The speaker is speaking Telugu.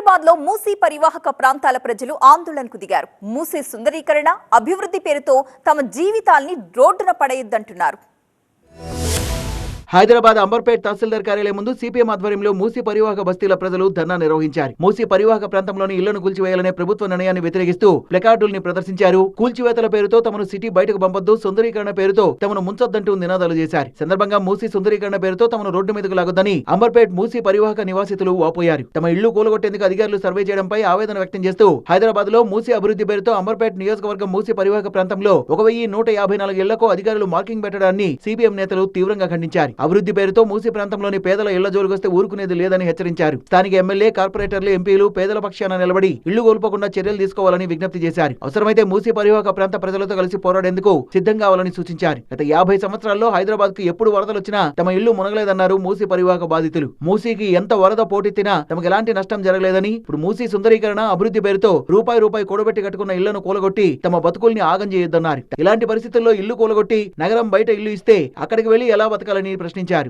హైదరాబాద్ లో మూసీ పరివాహక ప్రాంతాల ప్రజలు ఆందోళనకు దిగారు. మూసీ సుందరీకరణ, అభివృద్ధి పేరుతో తమ జీవితాల్ని రోడ్డున పడేయొద్దంటున్నారు. హైదరాబాద్ అంబర్పేట్ తహసీల్దార్ కార్యాలయం ముందు సిపిఎం ఆధ్వర్యంలో మూసీ పరివాహక బస్తీల ప్రజలు ధర్నా నిర్వహించారు. మూసీ పరివాహక ప్రాంతంలోని ఇళ్లను కూల్చివేయాలనే ప్రభుత్వ నిర్ణయాన్ని వ్యతిరేకిస్తూ ప్లకార్డుల్ని ప్రదర్శించారు. కూల్చివేతల పేరుతో తమను సిటీ బయటకు పంపొద్దు, సుందరీకరణ పేరుతో తమను ముంచొద్దంటూ నినాదాలు చేశారు. సందర్భంగా మూసీ సుందరీకరణ పేరుతో తమను రోడ్డు మీదకు లాగొద్దని అంబర్పేట్ మూసీ పరివాహక నివాసితులు వాపోయారు. తమ ఇళ్లు కూలగొట్టేందుకు అధికారులు సర్వే చేయడంపై ఆవేదన వ్యక్తం చేస్తూ హైదరాబాద్ లో మూసీ అభివృద్ధి పేరుతో అంబర్పేట్ నియోజకవర్గం మూసీ పరివాహక ప్రాంతంలో 1154 ఇళ్లకు అధికారులు మార్కింగ్ పెట్టడాన్ని సిపిఎం నేతలు తీవ్రంగా ఖండించారు. అభివృద్ధి పేరుతో మూసీ ప్రాంతంలోని పేదల ఇళ్ల జోలికొస్తే ఊరుకునేది లేదని హెచ్చరించారు. స్థానిక ఎమ్మెల్యే, కార్పొరేటర్లు, ఎంపీలు పేదల పక్షాన నిలబడి ఇళ్లు కోల్పోకుండా చర్యలు తీసుకోవాలని విజ్ఞప్తి చేశారు. అవసరమైతే మూసీ పరివాహక ప్రాంత ప్రజలతో కలిసి పోరాడేందుకు సిద్ధం కావాలని సూచించారు. గత 50 సంవత్సరాల్లో హైదరాబాద్ కు ఎప్పుడు వరదలొచ్చినా తమ ఇళ్లు మునగలేదన్నారు మూసీ పరివాహక బాధితులు. మూసీకి ఎంత వరద పోటెత్తినా తమకు ఎలాంటి నష్టం జరగలేదని, ఇప్పుడు మూసీ సుందరీకరణ, అభివృద్ధి పేరుతో రూపాయి కూడబెట్టి కట్టుకున్న ఇళ్లను కూలగొట్టి తమ బతుకుల్ని ఆగం చేయొద్దన్నారు. ఇలాంటి పరిస్థితుల్లో ఇల్లు కూలగొట్టి నగరం బయట ఇల్లు ఇస్తే అక్కడికి వెళ్లి ఎలా బతకాలని ప్రశ్నించారు.